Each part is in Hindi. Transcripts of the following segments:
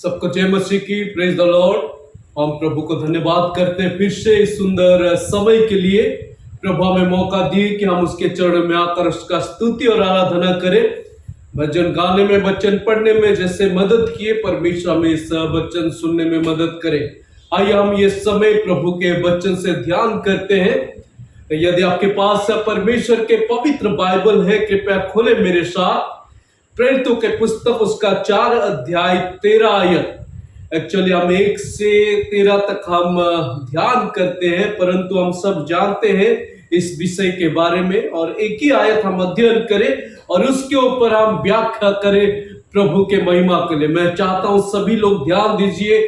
सबको जय मसीह की, प्रेज द लॉर्ड। हम प्रभु को धन्यवाद करते हैं फिर से इस सुंदर समय के लिए। प्रभु हमें मौका दिए कि हम उसके चरणों में आकर उसका स्तुति और आराधना करें। भजन गाने में, वचन पढ़ने में जैसे मदद किए, परमेश्वर हमें इस वचन सुनने में मदद करे। आइए हम ये समय प्रभु के वचन से ध्यान करते हैं। यदि आपके पास परमेश्वर के पवित्र बाइबल है, कृपया खोले मेरे साथ प्रेरितों के पुस्तक उसका 4 अध्याय 13 आयत। एक्चुअली हम 1 से 13 तक हम ध्यान करते हैं, परंतु हम सब जानते हैं इस विषय के बारे में, और एक ही आयत हम अध्ययन करें और उसके ऊपर हम व्याख्या करें प्रभु के महिमा के लिए। मैं चाहता हूं सभी लोग ध्यान दीजिए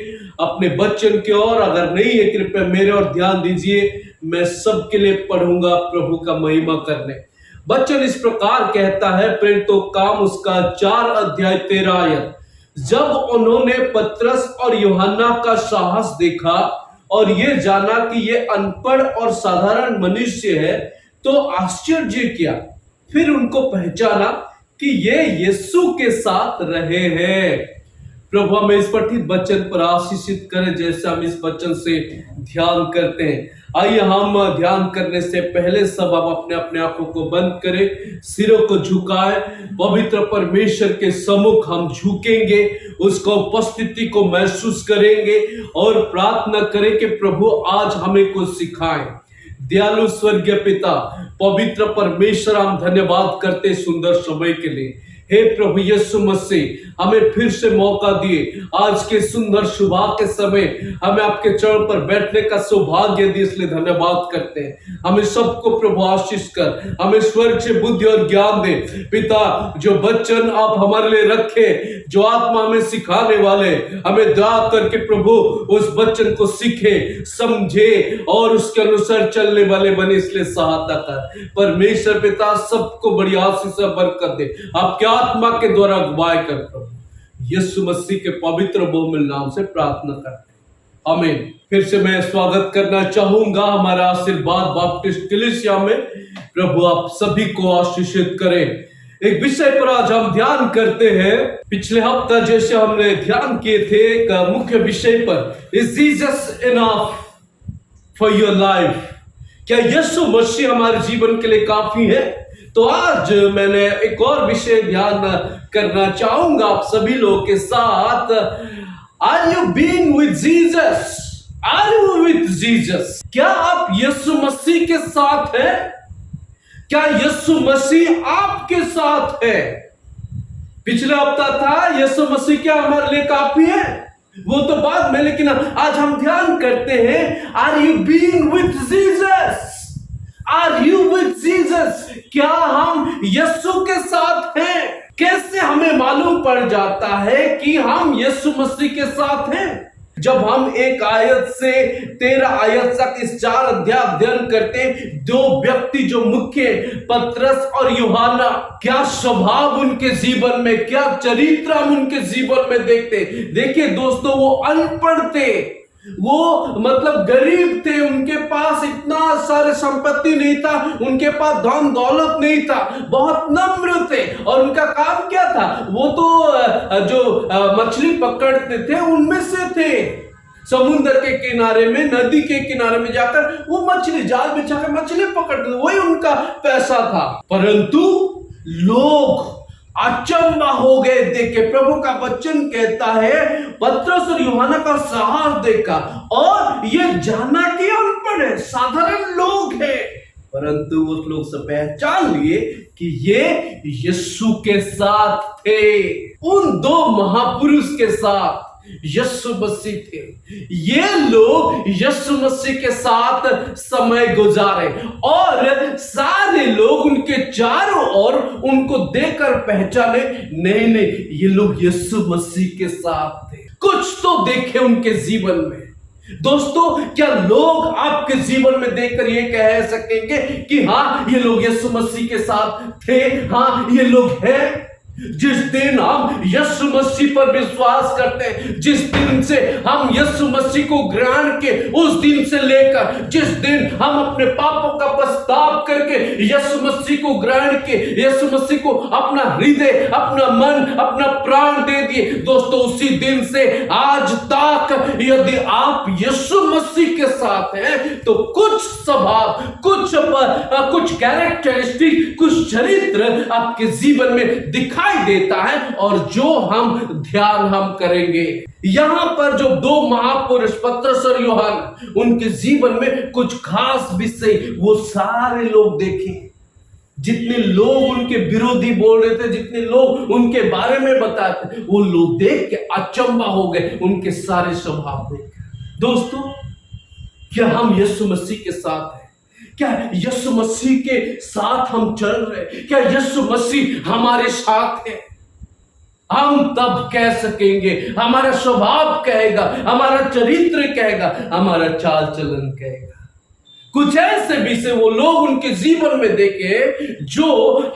अपने वचन की ओर। अगर नहीं है कृपया मेरे और ध्यान दीजिए। मैं सबके लिए पढ़ूंगा प्रभु का महिमा करने। वचन इस प्रकार कहता है, प्रेरितों काम उसका 4 अध्याय 13 आयत। जब उन्होंने पतरस और यूहन्ना का साहस देखा और ये जाना कि ये अनपढ़ और साधारण मनुष्य है, तो आश्चर्य किया। फिर उनको पहचाना कि ये यीशु के साथ रहे हैं। प्रभु हमें इस पठित वचन पर आशीषित करें जैसे हम इस वचन से ध्यान करते हैं। आइए हम ध्यान करने से पहले सब आप अपने अपने आंखों को बंद करें, सिरों को झुकाएं। पवित्र परमेश्वर के सम्मुख हम झुकेंगे, उसका उपस्थिति को महसूस करेंगे और प्रार्थना करें कि प्रभु आज हमें कुछ सिखाएं। दयालु स्वर्गीय पिता, पवित्र परमेश्वर, हम धन्यवाद करते सुंदर समय के लिए। हे प्रभु यीशु मसीह, हमें फिर से मौका दिए आज के सुंदर सुबह के समय हमें आपके चरण पर बैठने का सौभाग्य दिए, इसलिए धन्यवाद करते हैं। हमें सबको प्रभु आशीष कर, हमें स्वर्ग से बुद्धि और ज्ञान दे पिता। जो वचन आप हमारे लिए रखे, जो आत्मा हमें सिखाने वाले, हमें दया करके प्रभु उस वचन को सीखे, समझे और उसके अनुसार चलने वाले बने, इसलिए सहायता कर परमेश्वर पिता। सबको बड़ी आशीष और बरकत दे, आपके आत्मा के द्वारा अगुवाई कर प्रभु यीशु मसीह के पवित्र बहुमूल्य नाम से प्रार्थना करते हैं, आमीन। फिर से मैं स्वागत करना चाहूंगा हमारा आशीर्वाद बैप्टिस्ट कलीसिया में। प्रभु आप सभी को आशीषित करें। एक विषय पर आज हम ध्यान करते हैं। पिछले हफ्ता जैसे हमने ध्यान किए थे एक मुख्य विषय पर, is Jesus enough for your life? क्या यीशु मसीह हमारे जीवन के लिए काफी है? तो आज मैंने एक और विषय ध्यान करना चाहूंगा आप सभी लोगों के साथ। Are you being with Jesus? Are you with Jesus? क्या आप यीशु मसीह के साथ हैं? क्या यीशु मसीह आपके साथ है? पिछले हफ्ता था यीशु मसीह क्या हमारे लिए काफी है, वो तो बाद में, लेकिन आज हम ध्यान करते हैं are you being with Jesus? Are you with Jesus? क्या हम यीशु के साथ हैं? कैसे हमें मालूम पड़ जाता है कि हम यीशु मसीह के साथ हैं? जब हम 1 आयत से 13 आयत तक इस 4 अध्याय अध्ययन करते हैं, 2 व्यक्ति जो मुख्य, पतरस और यूहन्ना, क्या स्वभाव उनके जीवन में, क्या चरित्र हम उनके जीवन में देखते। देखिए दोस्तों, वो अनपढ़ थे, वो मतलब गरीब थे, उनके पास इतना सारे संपत्ति नहीं था, उनके पास धन दौलत नहीं था, बहुत नम्र थे। और उनका काम क्या था? वो तो जो मछली पकड़ते थे उनमें से थे। समुद्र के किनारे में, नदी के किनारे में जाकर वो मछली जाल बिछाकर मछली पकड़ते, वही उनका पैसा था। परंतु लोग अचंभा हो गए देख के। प्रभु का वचन कहता है पतरस और यूहन्ना का साहस देखा और ये जाना कि अनपढ़ है, साधारण लोग हैं, परंतु उस लोग से पहचान लिए कि ये यीशु के साथ थे। उन 2 महापुरुष के साथ यीशु मसीह थे। ये लोग यीशु मसीह के साथ समय गुजारे और सारे लोग उनके चारों ओर उनको देखकर पहचाने, नहीं, ये लोग यीशु मसीह के साथ थे। कुछ तो देखे उनके जीवन में। दोस्तों, क्या लोग आपके जीवन में देखकर ये कह सकेंगे कि हाँ, ये लोग यीशु मसीह के साथ थे, हाँ ये लोग हैं? जिस दिन हम यीशु मसीह पर विश्वास करते हैं, जिस दिन से हम यीशु मसीह को ग्रहण के उस दिन से लेकर जिस दिन हम अपने पापों का पश्चाताप करके यीशु मसीह को ग्रहण के यीशु मसीह को अपना हृदय, अपना मन, अपना प्राण दे दिए, दोस्तों उसी दिन से आज तक यदि आप यीशु मसीह के साथ हैं तो कुछ स्वभाव, कुछ कैरेक्टरिस्टिक, कुछ चरित्र आपके जीवन में दिखाई देता है और जो हम ध्यान करेंगे। यहां पर जो दो महापुरुष पतरस और यूहन्ना, उनके जीवन में कुछ खास विषय वो सारे लोग देखें। जितने लोग उनके विरोधी बोल रहे थे, जितने लोग उनके बारे में बताते, वो लोग देख के अचंभा हो गए उनके सारे स्वभाव देख। दोस्तों, क्या हम यीशु मसीह के साथ हैं? क्या यीशु मसीह के साथ हम चल रहे? क्या यीशु मसीह हमारे साथ है? हम तब कह सकेंगे, हमारा स्वभाव कहेगा, हमारा चरित्र कहेगा, हमारा चाल चलन कहेगा। कुछ ऐसे विषय वो लोग उनके जीवन में देखे जो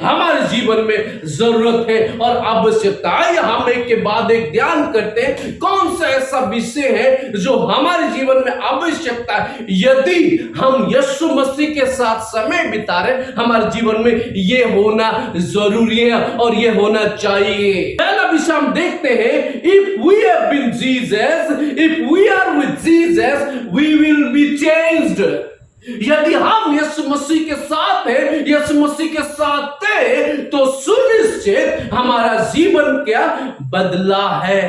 हमारे जीवन में जरूरत है और आवश्यकता है। हम एक के बाद एक ध्यान करते हैं कौन सा ऐसा विषय है जो हमारे जीवन में आवश्यकता है। यदि हम यीशु मसीह के साथ समय बिता रहे, हमारे जीवन में ये होना जरूरी है और ये होना चाहिए। पहला विषय हम देखते हैं, if we have been Jesus, if we are with Jesus, we will be changed. यदि हम यीशु मसीह के साथ हैं, यीशु मसीह के साथ थे, तो सुनिश्चित हमारा जीवन क्या बदला है,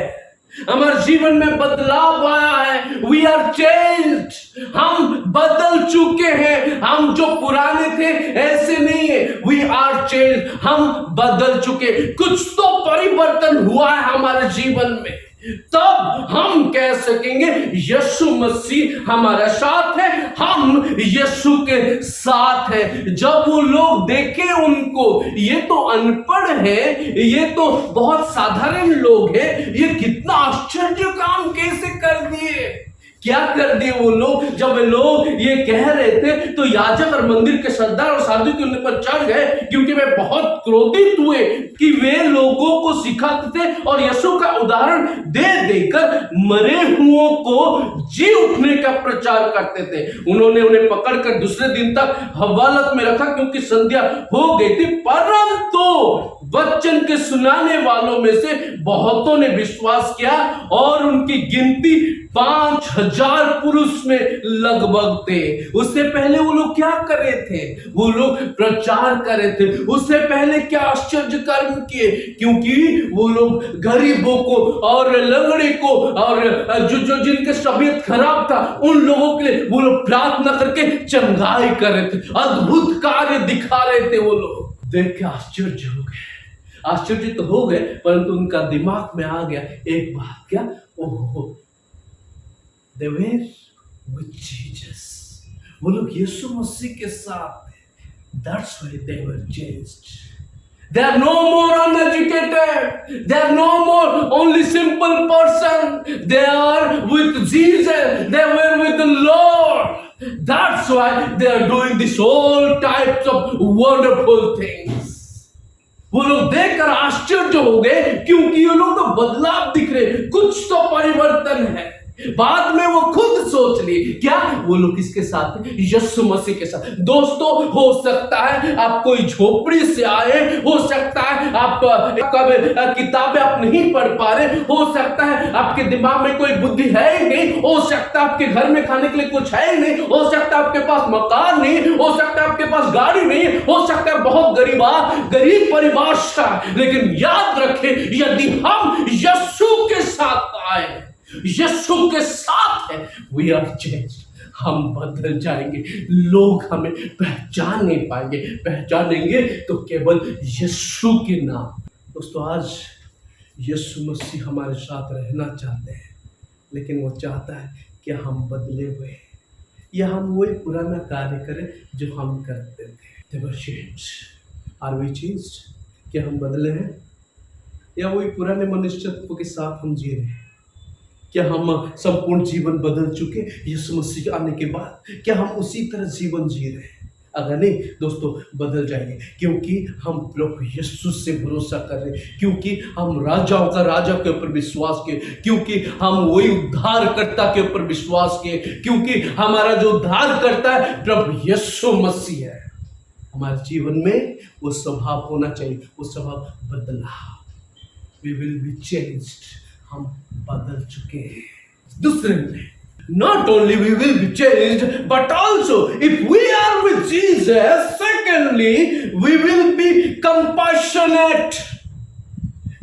हमारे जीवन में बदलाव आया है। वी आर चेंज्ड, हम बदल चुके हैं। हम जो पुराने थे ऐसे नहीं है, वी आर चेंज्ड, हम बदल चुके। कुछ तो परिवर्तन हुआ है हमारे जीवन में, तब हम कह सकेंगे यीशु मसीह हमारा साथ है, हम यीशु के साथ है। जब वो लोग देखे उनको, ये तो अनपढ़ है, ये तो बहुत साधारण लोग हैं, ये कितना आश्चर्य काम कैसे कर दिए, क्या कर दिए वो लोग। जब वे लोग ये कह रहे थे तो याजक और मंदिर के सरदार और साधु के उन पर चढ़ गए, क्योंकि वे बहुत क्रोधित हुए कि वे लोगों को सिखाते थे और यीशु का उदाहरण दे देकर मरे हुओं को जी उठने का प्रचार करते थे। उन्होंने उन्हें पकड़कर दूसरे दिन तक हवालत में रखा, क्योंकि संध्या हो गई थी। परंतु वचन के सुनाने वालों में से बहुतों ने विश्वास किया और उनकी गिनती 5000 पुरुष में लगभग थे। उससे पहले वो लोग क्या कर रहे थे? वो लोग प्रचार कर रहे थे। उससे पहले क्या आश्चर्य कर्म किए, क्योंकि वो लोग गरीबों को और लंगड़े को और जो जिनके तबीयत खराब था उन लोगों के लिए वो लोग प्रार्थना करके चंगाई कर रहे थे, अद्भुत कार्य दिखा रहे थे। वो लोग देख के आश्चर्य हो गए, आश्चर्य तो हो गए, परंतु उनका दिमाग में आ गया एक बात, क्या? ओहो, they were with Jesus, वो लोग यीशु मसीह के साथ थे, that's why they were changed. They are no more uneducated, they are no more only simple person, they are with Jesus, they were with the Lord. That's why they are doing this all types of wonderful things. वो लोग देखकर आश्चर्य हो गए, क्योंकि ये लोग तो बदलाव दिख रहे, कुछ तो परिवर्तन है। बाद में वो खुद सोच लिए, क्या? वो लोग किसके साथ हैं? यीशु मसीह के साथ। दोस्तों, हो सकता है आप कोई झोपड़ी से आए, हो सकता है आप किताबें आप नहीं पढ़ पा रहे, हो सकता है आपके दिमाग में कोई बुद्धि है ही नहीं, हो सकता है आपके घर में खाने के लिए कुछ है ही नहीं, हो सकता है आपके पास मकान नहीं, हो सकता है आपके पास गाड़ी नहीं, हो सकता है बहुत गरीब परिवार से, लेकिन याद रखें, यदि हम यीशु के साथ आए, यीशु के साथ है, वी आर चेंज्ड, हम बदल जाएंगे। लोग हमें पहचान नहीं पाएंगे, पहचानेंगे तो केवल यीशु के नाम। दोस्तों, आज यीशु मसीह हमारे साथ रहना चाहते हैं, लेकिन वो चाहता है कि हम बदले हुए या हम वही पुराना कार्य करें जो हम करते थे। They were changed. Are we changed? क्या हम बदले हैं या वही पुराने मनुष्यत्व के साथ हम जी रहे हैं? क्या हम संपूर्ण जीवन बदल चुके यीशु मसीह आने के बाद? क्या हम उसी तरह जीवन जी रहे हैं? अगर नहीं दोस्तों बदल जाएंगे, क्योंकि हम प्रभु यीशु से भरोसा कर रहे हैं, क्योंकि हम राजाओं का राजा के ऊपर विश्वास किए, क्योंकि हम वही उद्धारकर्ता के ऊपर विश्वास किए, क्योंकि हमारा जो उद्धार करता है प्रभु यीशु मसीह है। हमारे जीवन में वो स्वभाव होना चाहिए, वो स्वभाव बदला। वी विल बी चेंज्ड, हम बदल चुके हैं। दूसरे में not only we will be changed, but also if we are with Jesus, secondly we will be compassionate।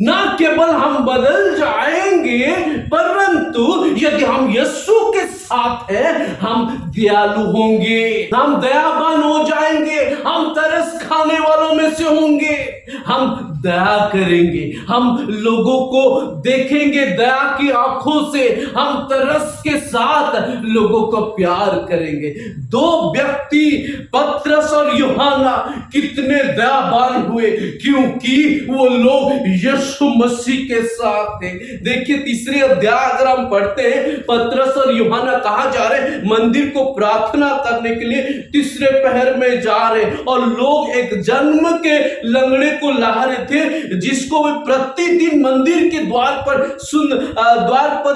ना केवल हम बदल जाएंगे, परंतु यदि हम यीशु के साथ हैं हम दयालु होंगे, हम दयावान हो जाएंगे, हम तरस खाने वालों में से होंगे, हम दया करेंगे, हम लोगों को देखेंगे दया की आंखों से, हम तरस के साथ लोगों को प्यार करेंगे। दो व्यक्ति पतरस और यूहन्ना कितने दयावान हुए, क्योंकि वो लोग यीशु मसीह के साथ थे। देखिए तीसरे अध्याय अगर हम पढ़ते हैं, पतरस और यूहन्ना कहाँ जा रहे हैं? मंदिर को प्रार्थना करने के लिए तीसरे पहर में जा रहे, और लोग एक जन्म के लंगड़े को ला रहे थे, जिसको वे प्रतिदिन मंदिर के द्वार पर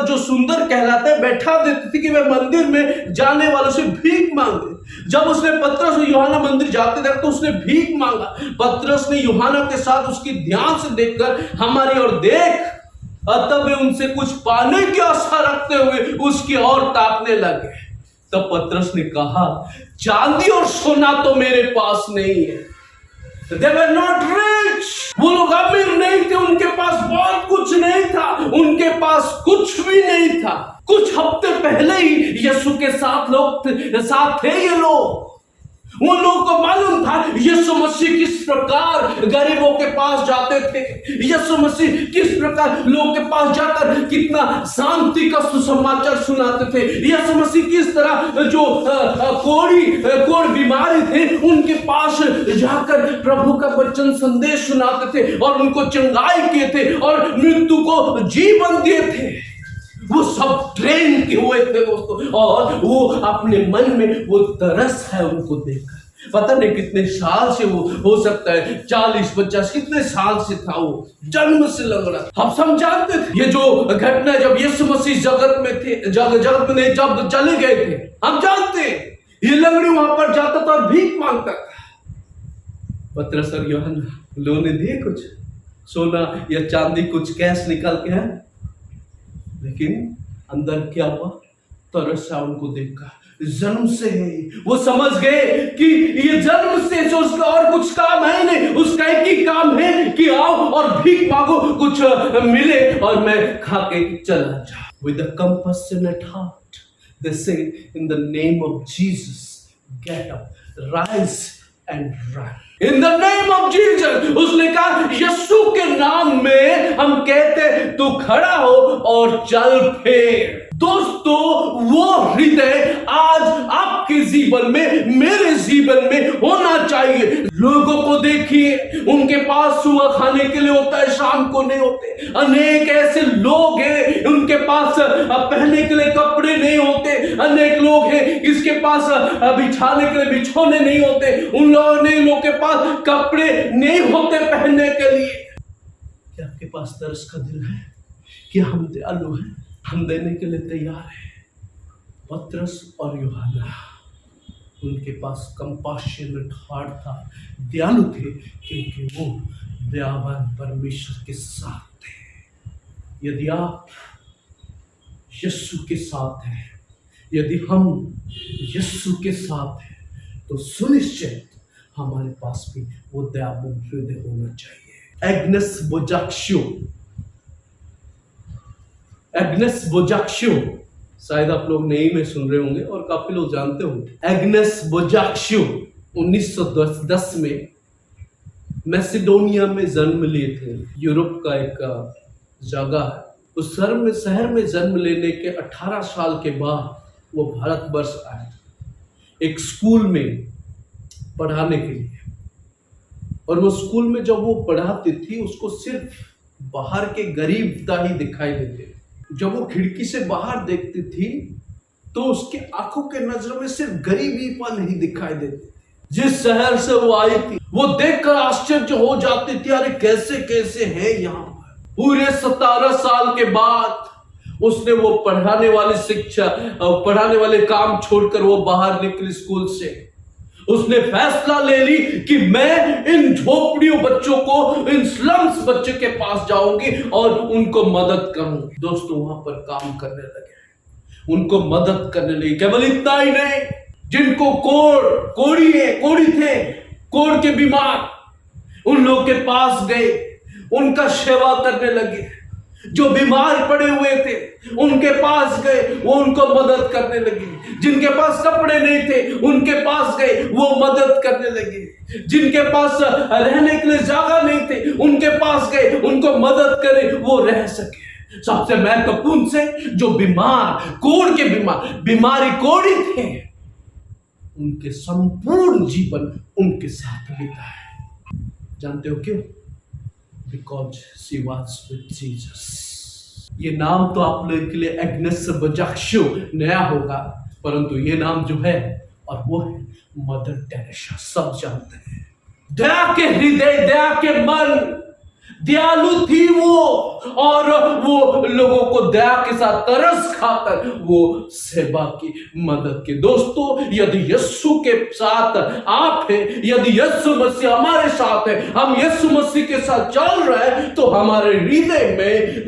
जो सुंदर कहलाता है बैठा देते थे कि वे मंदिर में जाने वालों से भीख मांगे। जब उसने पतरस और यूहन्ना मंदिर जाते थे तो उसने भीख मांगा। पतरस ने यूहन्ना के साथ उसकी ध्यान से देखकर हमारी ओर देख, तब वे उनसे कुछ पाने की आशा रखते हुए उसकी ओर ताकने लगे। तब पतरस ने कहा, चांदी और सोना तो मेरे पास नहीं है। They were not rich। वो लोग अमीर नहीं थे, उनके पास बहुत कुछ नहीं था, उनके पास कुछ भी नहीं था। कुछ हफ्ते पहले ही यीशु के साथ थे ये लोग। उन लोगों को मालूम था यीशु मसीह किस प्रकार गरीबों के पास जाते थे, यीशु मसीह किस प्रकार लोगों के पास जाकर कितना शांति का सुसमाचार सुनाते थे, यीशु मसीह किस तरह जो कोढ़ बीमारी थे उनके पास जाकर प्रभु का वचन संदेश सुनाते थे और उनको चंगाई किए थे और मृत्यु को जीवन दिए थे। वो सब ट्रेन के हुए थे दोस्तों, और वो अपने मन में वो तरस है उनको देखकर। पता नहीं कितने साल से वो हो सकता है 40-50 कितने साल से था, वो जन्म से लंगड़ा। हम सब जानते थे ये जो घटना जब यीशु मसीह जगत में थे, जगत में जब चले गए थे, हम जानते ये लंगड़ी वहां पर जाता था और भीख मांगता था। पतरस और यूहन्ना लोगों ने दिए कुछ सोना या चांदी, कुछ कैश निकाल के है, लेकिन अंदर क्या हुआ? तरस आया उनको देखकर। जन्म से है, वो समझ गए कि ये जन्म से जो उसका और कुछ काम है नहीं, उसका एक ही काम है कि आओ और भीख मांगो, कुछ मिले और मैं खा के चला जाऊं। With a compassionate heart, they say, in the name of Jesus, get up, rise and run। In the name of Jesus, उसने कहा यीशु के नाम में हम कहते तू खड़ा हो और चल फिर। दोस्तों वो हृदय आज आपके जीवन में, मेरे जीवन में होना चाहिए। लोगों को देखिए, उनके पास सुबह खाने के लिए होता है, शाम को नहीं होते। अनेक ऐसे लोग हैं उनके पास पहनने के लिए कपड़े नहीं होते। अनेक लोग हैं इसके पास बिछाने के लिए बिछौने नहीं होते। उन लोगों के पास कपड़े नहीं होते पहनने के लिए। क्या आपके पास तरस का दिल है? क्या हम दयालु हैं? हम देने के लिए तैयार हैं? पतरस और यूहन्ना, उनके पास कंपैशनेट हार्ट था, दयालु थे, क्योंकि वो दयावान परमेश्वर के साथ थे। यदि आप यीशु के साथ हैं, यदि हम यीशु के साथ हैं, तो सुनिश्चित हमारे पास भी वो दयावान हृदय होना चाहिए। एग्नेस बोजाक्सियो, शायद आप लोग नई में सुन रहे होंगे और काफी लोग जानते होंगे। एग्नेस बोजाक्सियो 1910 में मैसिडोनिया में जन्म लिए थे। यूरोप का एक जगह है। उस शहर में जन्म लेने के 18 साल के बाद वो भारतवर्ष आए एक स्कूल में पढ़ाने के लिए। और वो स्कूल में जब वो पढ़ाती थी, उसको सिर्फ बाहर के गरीबता ही दिखाई देते। जब वो खिड़की से बाहर देखती थी तो उसके आंखों के नजरों में सिर्फ गरीबी पन ही दिखाई देती। जिस शहर से वो आई थी, वो देखकर आश्चर्य हो जाती थी, अरे कैसे कैसे है यहाँ पर। पूरे 17 साल के बाद उसने वो पढ़ाने वाली शिक्षा, पढ़ाने वाले काम छोड़कर वो बाहर निकली स्कूल से। उसने फैसला ले ली कि मैं इन झोपड़ियों बच्चों को, इन स्लम्स बच्चों के पास जाऊंगी और उनको मदद करूंगी। दोस्तों वहां पर काम करने लगे, उनको मदद करने लगे। केवल इतना ही नहीं, जिनको कोढ़ी थे, कोढ़ के बीमार, उन लोगों के पास गए, उनका सेवा करने लगे। जो बीमार पड़े हुए थे उनके पास गए, वो उनको मदद करने लगे। जिनके पास कपड़े नहीं थे उनके पास गए, वो मदद करने लगे। जिनके पास रहने के लिए जगह नहीं थे उनके पास गए, उनको मदद करे वो रह सके। सबसे महत्वपूर्ण से जो बीमार, कोढ़ के बीमारी कोढ़ी थे, उनके संपूर्ण जीवन उनके साथ बीता है। जानते हो क्यों? Because she was with Jesus. ये नाम तो आप लोगों के लिए एग्नेस बजाक्शो नया होगा, परंतु ये नाम जो है, और वो है मदर टेरेसा। सब जानते हैं। दया के हृदय, दया के मन, दयालु थी वो, और वो लोगों को दया के साथ तरस खाकर वो सेवा की, मदद की। दोस्तों यदि यीशु के साथ आप हैं, यदि यीशु मसीह हमारे साथ है, हम यीशु मसीह के साथ चल रहे हैं, तो हमारे हृदय में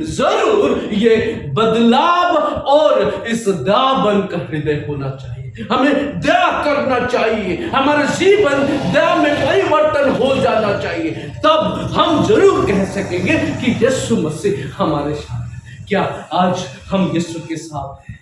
जरूर ये बदलाव और इस दाबन का हृदय होना चाहिए। हमें दया करना चाहिए, हमारा जीवन दया में परिवर्तन हो जाना चाहिए। तब हम जरूर कह सकेंगे कि यीशु मसीह हमारे साथ है। क्या आज हम यीशु के साथ हैं?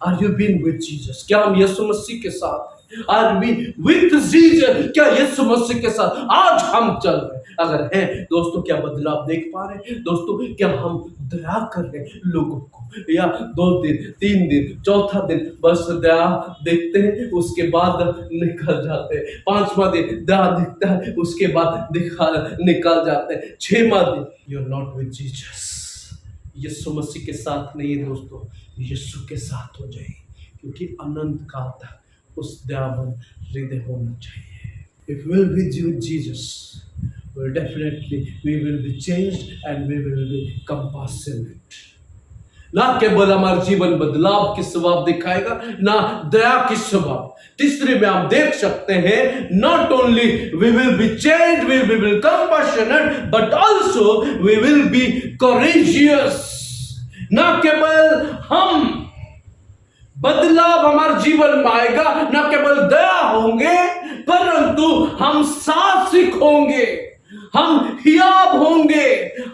Are you been with Jesus? क्या हम यीशु मसीह के साथ हैं? Are we with Jesus? क्या यीशु मसीह के साथ आज हम चल रहे हैं? अगर है दोस्तों, क्या बदलाव देख पा रहे हैं? दोस्तों क्या हम दया कर रहे हैं लोगों को? या 2 दिन, 3 दिन, चौथा दिन बस दया देखते हैं, उसके बाद निकल जाते हैं। 5वां दिन दया दिखता है, उसके बाद निकल जाते हैं। 6वां दिन you are not with Jesus. यीशु मसीह के साथ नहीं है दोस्तों, यीशु के साथ हो जाए, क्योंकि अनंत काल तक उस दयावान हृदय होना चाहिए। If we will be with Jesus, well, definitely we will be changed and we will be compassionate. ना केवल हमारा जीवन बदलाव की स्वभाव दिखाएगा, ना दया की स्वभाव। तीसरे में आप देख सकते हैं, not only we will be changed, we will be compassionate, but also we will be courageous. ना केवल हम बदलाव हमारे जीवन में आएगा, ना केवल दया होंगे, परंतु हम साहसिक होंगे, हम हियाब होंगे,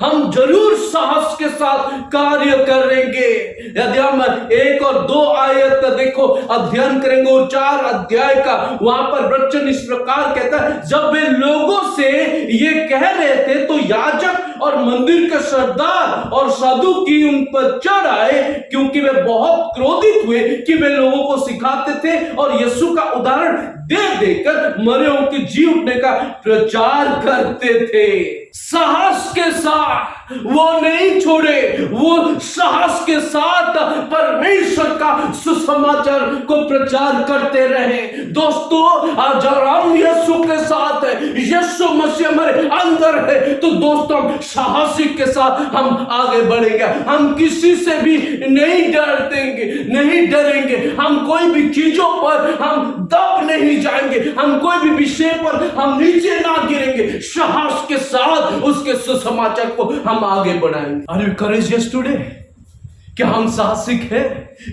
हम जरूर साहस के साथ कार्य करेंगे। यदि हम 1 और 2 आयत देखो अध्ययन करेंगे और 4 अध्याय का, वहां पर वचन इस प्रकार कहता है, जब वे लोगों से ये कह रहे थे तो याजक और मंदिर के सरदार और सदूकी उन पर चढ़ आए, क्योंकि वे बहुत क्रोधित हुए कि वे लोगों को सिखाते थे और यीशु का उदाहरण दे देकर मरे हुओं के जी उठने का प्रचार करते थे। साहस के साथ वो नहीं छोड़े, वो साहस के साथ परमेश्वर का सुसमाचार को प्रचार करते रहे। दोस्तों आज हम यीशु के साथ है, यीशु मसीह हमारे अंदर है, तो दोस्तों हम साहसिक के साथ हम आगे बढ़ेंगे। हम किसी से भी नहीं डरेंगे, हम कोई भी चीजों पर हम दब नहीं जाएंगे, हम कोई भी विषय पर हम नीचे ना गिरेंगे। साहस के साथ उसके सुसमाचार को हम आगे बढ़ाएंगे। Are you courageous today? क्या हम साहसिक हैं?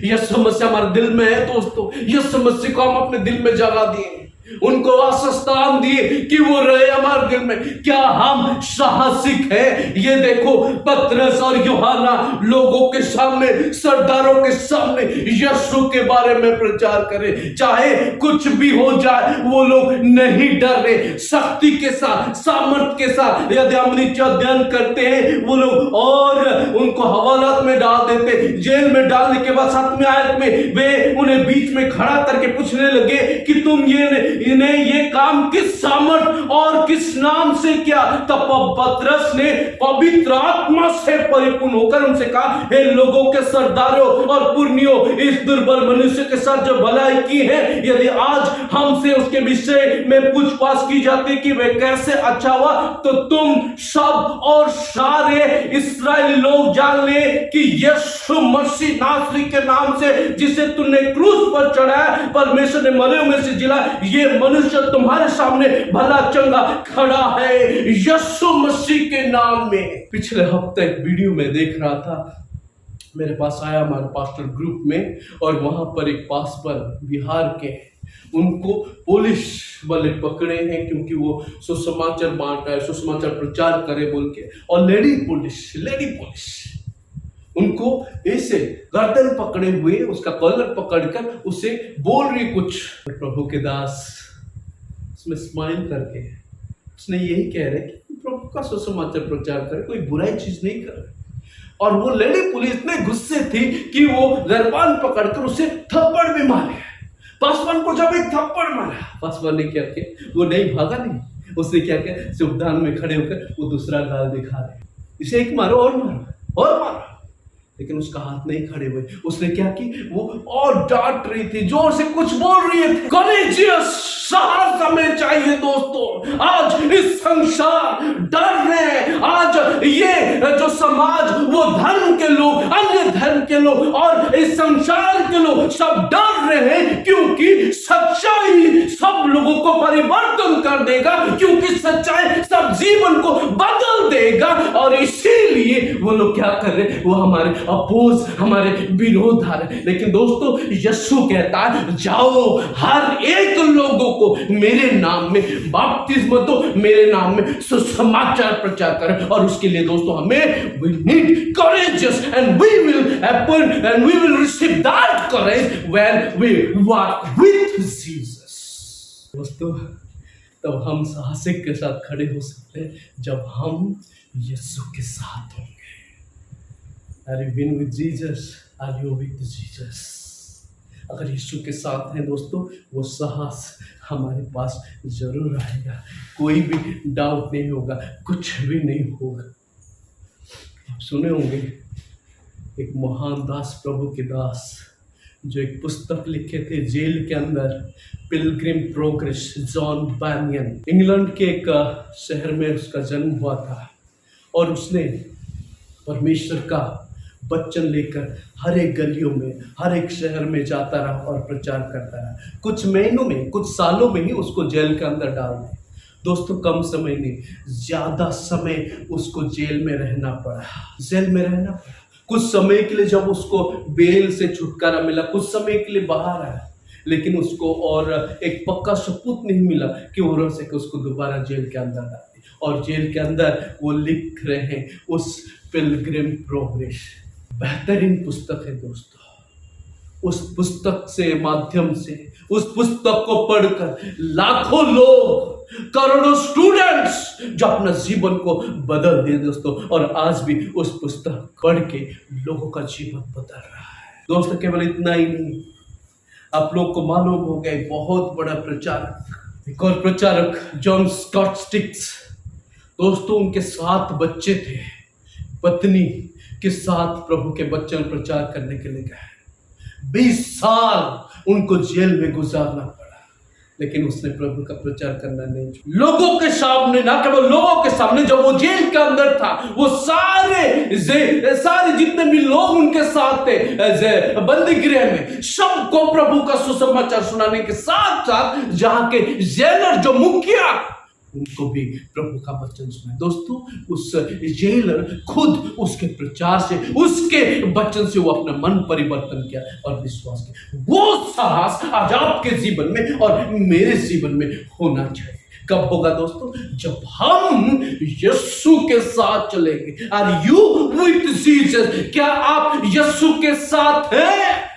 यीशु मसीह हमारे दिल में है दोस्तों। यीशु मसीह को हम अपने दिल में जगह दिए, उनको वासस्थान दिए कि वो रहे हमारे दिल में। क्या हम साहसिक हैं? ये देखो पतरस और यूहन्ना लोगों के सामने, सरदारों के सामने यीशु के बारे में प्रचार करें, चाहे कुछ भी हो जाए वो लोग नहीं डर रहे। शक्ति के साथ, सामर्थ्य के साथ यदि हम नीचे अध्ययन करते हैं, वो लोग और उनको हवालात में डाल देते। जेल में डालने के बाद 7वें आयत में वे उन्हें बीच में खड़ा करके पूछने लगे कि तुम ये इन्हें ये काम किस सामर्थ और किस नाम से किया? तब पतरस ने पवित्र आत्मा से परिपूर्ण होकर उनसे कहा, हे लोगों के सरदारों और पुरनियों, इस दुर्बल मनुष्य के साथ जो भलाई की है, यदि आज हमसे उसके विषय में पूछताछ की जाती कि वह कैसे अच्छा हुआ, तो तुम सब और सारे इस्राएली लोग जान ले कि यीशु मसीह नासरी के नाम से, जिसे तुमने क्रूस पर चढ़ाया, परमेश्वर ने मरे में से जिला, ये मनुष्य तुम्हारे सामने भला चंगा खड़ा है यीशु मसीह के नाम में। पिछले हफ्ते एक वीडियो में देख रहा था, मेरे पास आया हमारे पास्टर ग्रुप में, और वहां पर एक पास्टर बिहार के, उनको पुलिस वाले पकड़े हैं क्योंकि वो सुसमाचार बांट रहा है, सुसमाचार प्रचार करे बोल के, और लेडी पुलिस उनको ऐसे गर्दन पकड़े हुए, उसका कॉलर पकड़कर उसे बोल रही कुछ। प्रभु के दास उसमें स्माइल करके उसने यही कह रहे कि प्रभु का सुसमाचार प्रचार करे, कोई बुराई चीज नहीं कर रहे। और वो लेडी पुलिस इतने गुस्से थी कि वो दरबान पकड़कर उसे थप्पड़ भी मारे। पासवान को जब एक थप्पड़ मारा, पासवान ने क्या किया, वो नहीं भागा, नहीं, उसने क्या किया, सुबदान में खड़े होकर वो दूसरा गाल दिखा रहे, इसे एक मारो और मारो और मारो, लेकिन उसका हाथ नहीं खड़े हुए। उसने क्या की, वो और डांट रही थी, जोर से कुछ बोल रही थी। करेजियस साहस हमें चाहिए दोस्तों। आज इस संसार डर रहे हैं, आज ये जो समाज, वो धर्म के लोग, अन्य धर्म के लोग और इस संसार के लोग सब डर रहे हैं, क्योंकि सच्चाई सब लोगों को परिवर्तन कर देगा, क्योंकि सच्चाई सब जीवन को बदल देगा। और इसीलिए वो लोग क्या कर रहे हैं, वो हमारे अपोज, हमारे विरोध आ रहे। लेकिन दोस्तों, यीशु कहता है, जाओ हर एक लोगों को मेरे नाम में बपतिस्मा दो, मेरे नाम में सुसमाचार प्रचार करें। और उसके लिए दोस्तों हमें we need courageous and we will receive that courage when we walk with Jesus। दोस्तों, तब हम साहसिक के साथ खड़े हो सकते हैं जब हम यीशु के साथ होंगे। Are you been with Jesus? Are you with Jesus? अगर यीशु के साथ हैं दोस्तों, वो साहस हमारे पास जरूर आएगा, कोई भी डाउट नहीं होगा, कुछ भी नहीं होगा। आप सुने होंगे एक महान दास, प्रभु के दास, जो एक पुस्तक लिखे थे जेल के अंदर, Pilgrim progress, John banyan. England के एक शहर में उसका जन्म हुआ था, और उसने परमेश्वर का वचन लेकर हर एक गलियों में, हर एक शहर में जाता रहा और प्रचार करता रहा। कुछ महीनों में, कुछ सालों में ही उसको जेल के अंदर डाल दिया। दोस्तों, कम समय नहीं, ज्यादा समय उसको जेल में रहना पड़ा, कुछ समय के लिए। जब उसको बेल से छुटकारा मिला, कुछ समय के लिए बाहर आया, लेकिन उसको और एक पक्का सबूत नहीं मिला कि वो रह सके उसको दोबारा जेल के अंदर डाल दिया। और जेल के अंदर वो लिख रहे हैं उस पिलग्रिम प्रोग्रेस, बेहतरीन पुस्तक है दोस्तों। उस पुस्तक से माध्यम से, उस पुस्तक को पढ़कर लाखों लोग, करोड़ों स्टूडेंट्स जो अपना जीवन को बदल दिए दोस्तों। और आज भी उस पुस्तक पढ़ के लोगों का जीवन बदल रहा है दोस्तों। केवल इतना ही नहीं, आप लोग को मालूम हो गया, बहुत बड़ा प्रचारक, एक और प्रचारक जॉन स्कॉट स्टिक्स दोस्तों, उनके 7 बच्चे थे, पत्नी के साथ प्रभु के वचन प्रचार करने के लिए गए। 20 साल उनको जेल में गुजारना पड़ा, लेकिन उसने प्रभु का प्रचार करना नहीं छोड़ा। लोगों के सामने, ना केवल लोगों के सामने, जब वो जेल के अंदर था, वो सारे जितने भी लोग उनके साथ थे बंदी गृह में, सबको प्रभु का सुसमाचार सुनाने के साथ साथ जहां के जेलर, जो मुखिया, उनको भी प्रभु का वचन सुना। दोस्तों, उस जेलर खुद उसके प्रचार से, उसके वचन से वो अपना मन परिवर्तन किया और विश्वास किया। वो साहस आज आपके जीवन में और मेरे जीवन में होना चाहिए। कब होगा दोस्तों? जब हम यीशु के साथ चलेंगे। Are you with Jesus? क्या आप यीशु के साथ हैं?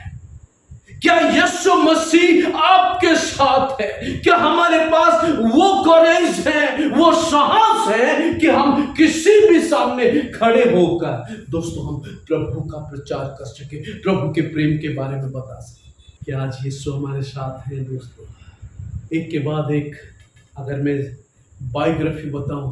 क्या यीशु मसीह आपके साथ है? क्या हमारे पास वो करेज है, वो साहस है कि हम किसी भी सामने खड़े होकर दोस्तों हम प्रभु का प्रचार कर सके, प्रभु के प्रेम के बारे में बता सके? क्या आज यीशु हमारे साथ है दोस्तों? एक के बाद एक अगर मैं बायोग्राफी बताऊं,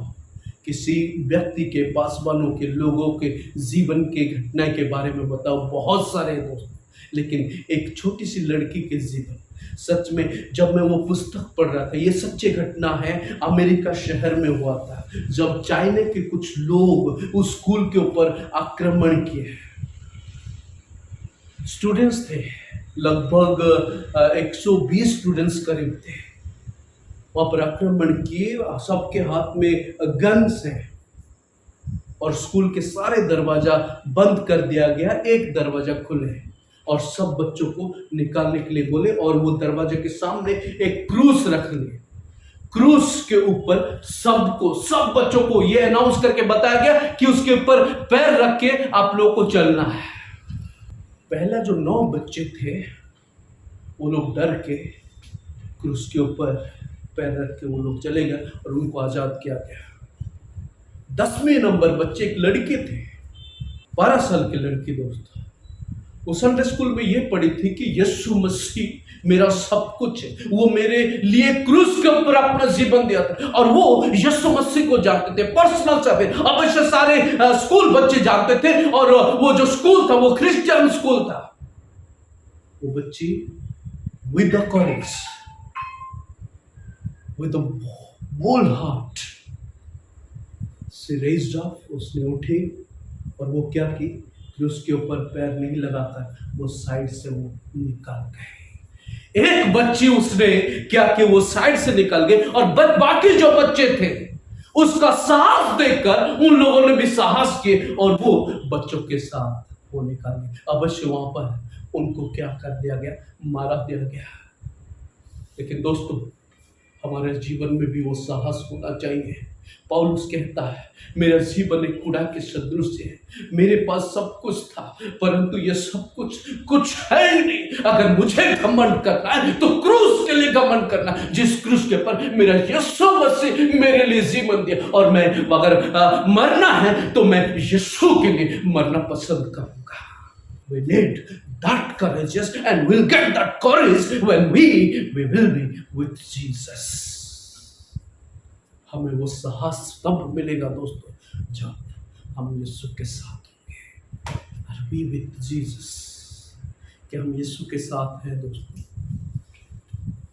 किसी व्यक्ति के, पासवानों के, लोगों के जीवन के घटना के बारे में बताऊं, बहुत सारे हैं दोस्तों, लेकिन एक छोटी सी लड़की के जीवन, सच में जब मैं वो पुस्तक पढ़ रहा था, ये सच्ची घटना है, अमेरिका शहर में हुआ था, जब चाइना के कुछ लोग उस स्कूल के ऊपर आक्रमण किए। स्टूडेंट्स थे, लगभग 120 स्टूडेंट्स करीब थे, वहां पर आक्रमण किए, सबके हाथ में गन्स हैं और स्कूल के सारे दरवाजा बंद कर दिया गया, एक दरवाजा खुले और सब बच्चों को निकालने के लिए बोले और वो दरवाजे के सामने एक क्रूस रख लिए। क्रूस के ऊपर सब बच्चों को ये अनाउंस करके बताया गया कि उसके ऊपर पैर रख के आप लोगों को चलना है। पहला जो 9 बच्चे थे वो लोग डर के क्रूस के ऊपर पैर रख के वो लोग चले गए और उनको आजाद किया गया। 10वें नंबर बच्चे एक लड़के थे, 12 साल की लड़की दोस्त। वो संडे स्कूल में ये पढ़ी थी कि यीशु मसीह मेरा सब कुछ है, वो मेरे लिए क्रूस के ऊपर अपना जीवन दिया था और वो यीशु मसीह को जानते थे, पर्सनल सब अवश्य सारे स्कूल बच्चे जानते थे और वो जो स्कूल था वो क्रिश्चियन स्कूल था। वो बच्ची with the courage, with a bold heart she raised up, उसने उठी और वो क्या की कि उसके ऊपर पैर नहीं लगाकर वो साइड से वो निकल गए। एक बच्ची उसने क्या कि वो साइड से निकल गए और बाकी जो बच्चे थे उसका साहस देखकर उन लोगों ने भी साहस किए और वो बच्चों के साथ वो निकल गए। अवश्य वहां पर उनको क्या कर दिया गया, मारा दिया गया। लेकिन दोस्तों हमारे जीवन में भी वो साहस होना चाहिए। पौलुस कहता है मेरा जीवन एक कूड़ा के सदृश है, मेरे पास सब कुछ था परंतु ये सब कुछ है ही नहीं। अगर मुझे घमंड करना है तो क्रूस के लिए घमंड करना, जिस क्रूस के ऊपर मेरा यीशु मसीह मेरे लिए जीवन दिया, और मैं अगर मरना है तो मैं यीशु के लिए मरना पसंद करूंगा। We need that courageous and we'll get that courage when we will be with Jesus. हमें वो साहस तब मिलेगा दोस्तों जब हम यीशु के साथ होंगे। Are we with Jesus? क्या हम यीशु के साथ हैं दोस्तों?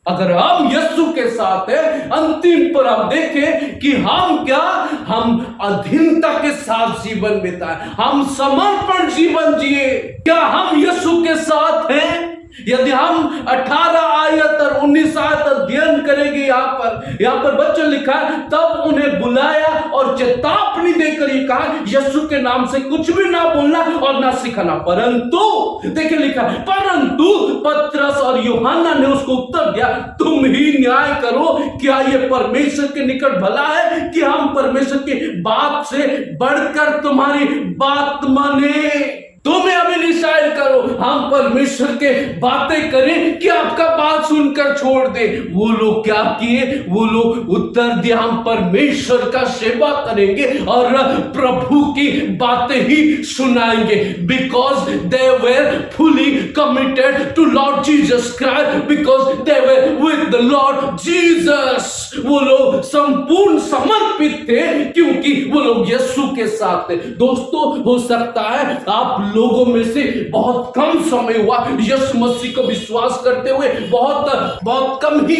अगर हम यीशु के साथ हैं, अंतिम पर हम देखें कि हम अधीनता के साथ जीवन बिताए, हम समर्पण जीवन जिए। क्या हम यीशु के साथ हैं? यदि हम 18 आयत और 19 आयत अध्ययन करेंगे, यहाँ पर बच्चों लिखा है तब उन्हें बुलाया और चेतावनी देकर ये कहा यीशु के नाम से कुछ भी ना बोलना और ना सिखाना। परंतु देखिए लिखा है, परंतु पतरस और यूहन्ना ने उसको उत्तर दिया तुम ही न्याय करो, क्या ये परमेश्वर के निकट भला है कि हम परमेश्वर की बात से बढ़कर तुम्हारी बात माने? तुम्हें अभी डिसाइड करो, हम परमेश्वर के बातें करें कि आपका बात सुनकर छोड़ दे। वो लोग क्या किए? वो लोग उत्तर दिया हम परमेश्वर का सेवा करेंगे और प्रभु की बातें ही सुनाएंगे। Because they were fully committed to Lord Jesus Christ, because they were with the Lord Jesus. वो लोग संपूर्ण समर्पित थे क्योंकि वो लोग यीशु के साथ थे। दोस्तों हो सकता है आप लोगों में से बहुत कम समय हुआ यीशु मसीह को विश्वास करते हुए, बहुत कम ही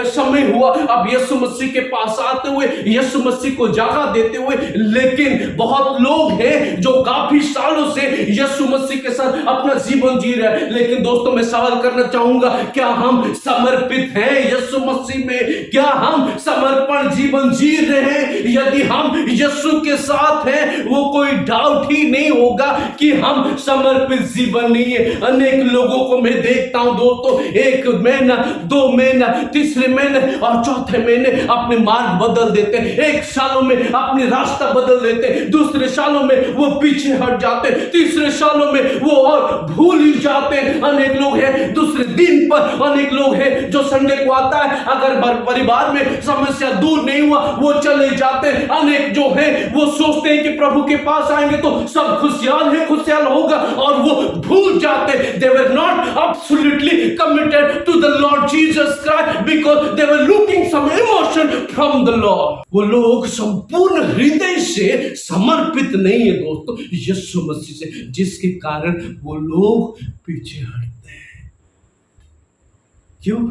समय हुआ अब यीशु मसीह के पास आते हुए, यीशु मसीह को जगह देते हुए, लेकिन बहुत लोग हैं जो काफी सालों से यीशु मसीह के साथ अपना जीवन जी रहे हैं। लेकिन दोस्तों मैं सवाल करना चाहूंगा, क्या हम समर्पित हैं यीशु मसीह में? क्या हम समर्पण जीवन जी रहे हैं? यदि हम यीशु के साथ हैं, वो कोई डाउट ही नहीं होगा कि हम समर्पित जीवन नहीं है। अनेक लोगों को मैं देखता हूं दोस्तों, 1 महीना 2 महीना, तीसरे महीने और चौथे महीने अपने मार्ग बदल देते हैं, 1 सालों में अपने रास्ता बदल देते हैं, दूसरे सालों में वो पीछे हट जाते हैं, तीसरे सालों में वो और भूल ही जाते हैं। अनेक लोग हैं दूसरे दिन पर, अनेक लोग हैं जो संडे को आता है, अगर परिवार में समस्या दूर नहीं हुआ वो चले जाते हैं। अनेक जो है वो सोचते हैं कि प्रभु के पास आएंगे तो सब खुशहाल है, खुशहाल होगा, और वो भूल जाते they were not absolutely committed to the Lord Jesus Christ because they were looking some emotion from the Lord. वो लोग संपूर्ण हृदय से समर्पित नहीं है दोस्तों यीशु मसीह से, जिसके कारण वो लोग पीछे हटते हैं। क्यों?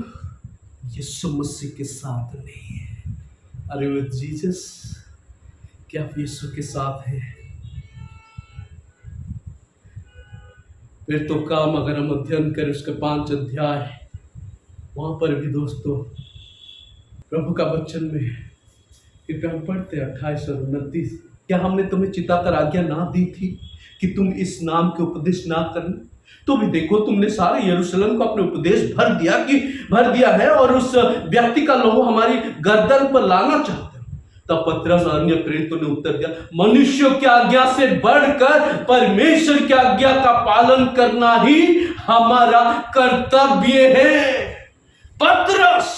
यीशु मसीह के साथ नहीं है। Are you with Jesus? क्या आप यीशु के साथ हैं? फिर तो काम अगर हम अध्ययन करें उसके 5 अध्याय, वहां पर भी दोस्तों प्रभु का वचन में कृपया हम पढ़ते 28 और 29। क्या हमने तुम्हें चिताकर आज्ञा ना दी थी कि तुम इस नाम के उपदेश ना करना? तो भी देखो तुमने सारे यरूशलेम को अपने उपदेश भर दिया है और उस व्यक्ति का लहू हमारी गर्दन पर लाना चाहते हो। तब पतरस और अन्य प्रेरितों ने उत्तर दिया, मनुष्यों की आज्ञा से बढ़कर परमेश्वर की आज्ञा का पालन करना ही हमारा कर्तव्य है। पतरस,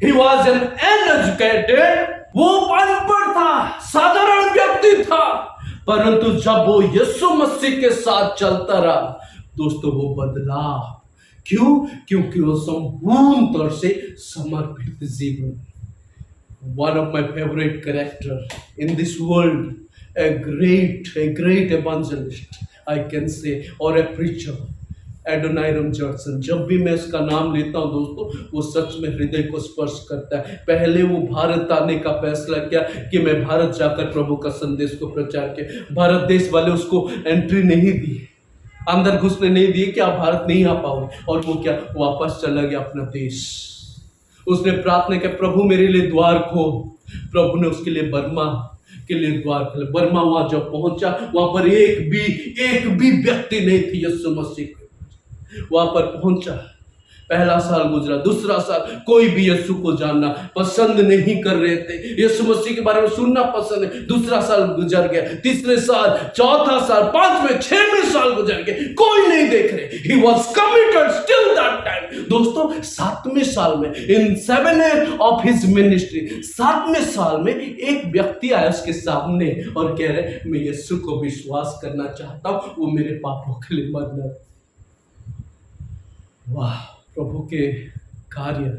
he was an uneducated, वो अनपढ़ था, साधारण व्यक्ति था, परंतु जब वो यीशु मसीह के साथ चलता रहा दोस्तों वो बदला। क्यों? क्योंकि वो संपूर्ण तौर से समर्पित जीवन। One of my favorite character in this world, a great evangelist, I can say, or a preacher, Adoniram Johnson. जब भी मैं इसका नाम लेता हूं दोस्तों वो सच में हृदय को स्पर्श करता है। पहले वो भारत आने का फैसला किया कि मैं भारत जाकर प्रभु का संदेश को प्रचार किया। भारत देश वाले उसको एंट्री नहीं दी, अंदर घुसने नहीं दिए कि आप भारत नहीं आ पाओगे, और वो क्या वापस चला गया अपना देश। उसने प्रार्थना किया, प्रभु मेरे लिए द्वार खोल। प्रभु ने उसके लिए बर्मा के लिए द्वार खोले। बर्मा वहां जब पहुंचा वहां पर एक भी व्यक्ति नहीं थी यीशु मसीह। वहां पर पहुंचा, पहला साल गुजरा, दूसरा साल कोई भी यीशु को जानना पसंद नहीं कर रहे थे, यीशु मसीह के बारे में सुनना पसंद है। दूसरा साल गुजर गया, तीसरे साल, चौथा साल, 5वें 6वें साल गुजर गए, कोई नहीं देख रहे। He was committed still that time। दोस्तों 7वें साल में, in 7 years of his ministry, 7वें साल में एक व्यक्ति आया उसके सामने और कह रहे मैं यीशु को विश्वास करना चाहता हूं, वो मेरे पापों के लिए मरना। वाह, प्रभु के कार्य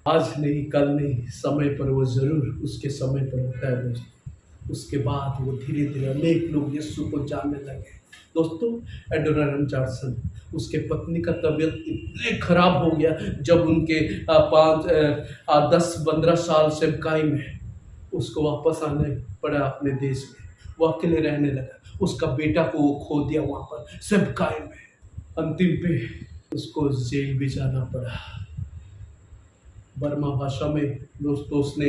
आज नहीं कल नहीं, समय पर वो जरूर उसके समय पर होता है दोस्तों। उसके बाद वो धीरे धीरे अनेक लोग यीशु को जानने लगे। दोस्तों एडोनायरम जॉनसन, उसके पत्नी का तबीयत इतने खराब हो गया जब उनके 10-15 साल सेवकाई में उसको वापस आने पड़ा अपने देश में। वो अकेले रहने लगा, उसका बेटा को वो खो दिया वहाँ पर सेवकाई में। अंतिम पे उसको जेल भी जाना पड़ा। बर्मा भाषा में दोस्तों उसने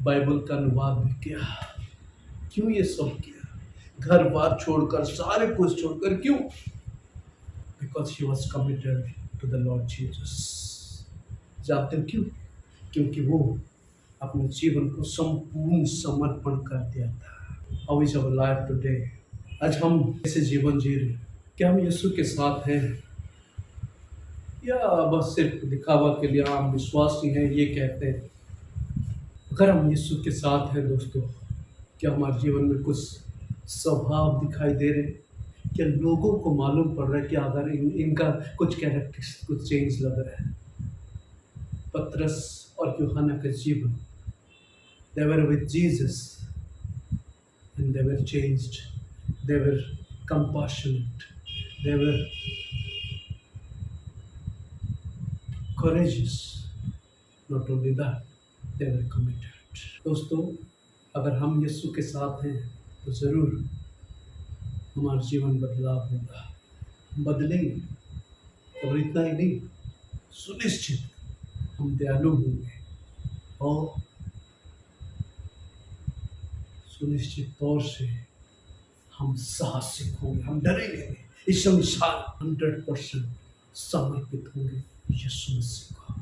बाइबल का अनुवाद भी किया। क्यों ये सब किया? घर बार छोड़कर, सारे कुछ छोड़कर, क्यों? Because he was committed to the Lord Jesus. जानते हो क्यों? क्योंकि वो अपने जीवन को संपूर्ण समर्पण कर दिया था। How is our life today? आज हम कैसे जीवन जी रहे? क्या हम यीशु के साथ हैं या बस सिर्फ दिखावा के लिए हम विश्वासी हैं ये कहते हैं? अगर हम यीशु के साथ हैं दोस्तों, क्या हमारे जीवन में कुछ स्वभाव दिखाई दे रहे? क्या लोगों को मालूम पड़ रहा है कि अगर इनका कुछ कैरेक्टर्स कुछ चेंज लग रहा है? पतरस और यूहन्ना का जीवन, they were with Jesus and they were changed, they were compassionate, they were courageous, not only that, they were committed। दोस्तों अगर हम यीशु के साथ हैं तो ज़रूर हमारा जीवन बदलाव होगा, बदलेंगे। और इतना ही नहीं, सुनिश्चित हम दयालु होंगे और सुनिश्चित तौर से हम साहसिक होंगे, हम डरेंगे नहीं। इस संसार 100% समर्पित होंगे यीशु मसीह को।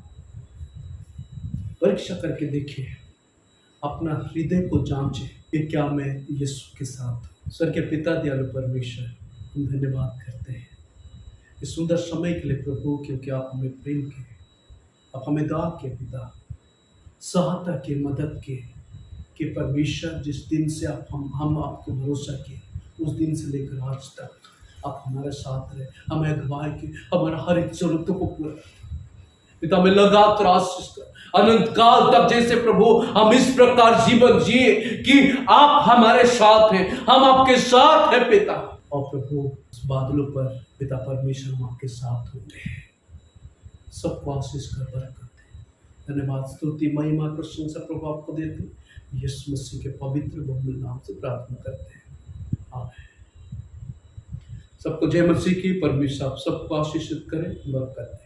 परीक्षा करके देखिए, अपना हृदय को जांचे कि क्या मैं यीशु के साथ हूं। स्वर्ग के पिता दयालु परमेश्वर, हम धन्यवाद करते हैं इस सुंदर समय के लिए प्रभु, क्योंकि आप हमें प्रेम किए, आप हमें दान के पिता, सहायता के, मदद के कि परमेश्वर जिस दिन से हम आपको भरोसा किए उस दिन से लेकर आज तक आप हमारे साथ रहे, हमें अगुवाई की, हमारा हर एक जरूरतों को पूरा कर। पिता में लगातार आशीष कर, अनंत काल तक जैसे प्रभु हम इस प्रकार जीवन जिए कि आप हमारे साथ हैं, हम आपके साथ हैं पिता। और प्रभु इस बादलों पर पिता परमेश्वर हम आपके साथ होंगे। सबको आशीष कर बरकत दे। धन्यवाद, स्तुति, महिमा, प्रशंसा प्रभु आपको देते हैं। यीशु मसीह के पवित्र बहुमूल्य नाम से प्रार्थना करते हैं, आमीन। सबको जय मसीह की। परमेश्वर आप सबको आशीषित करें, बरकत दे।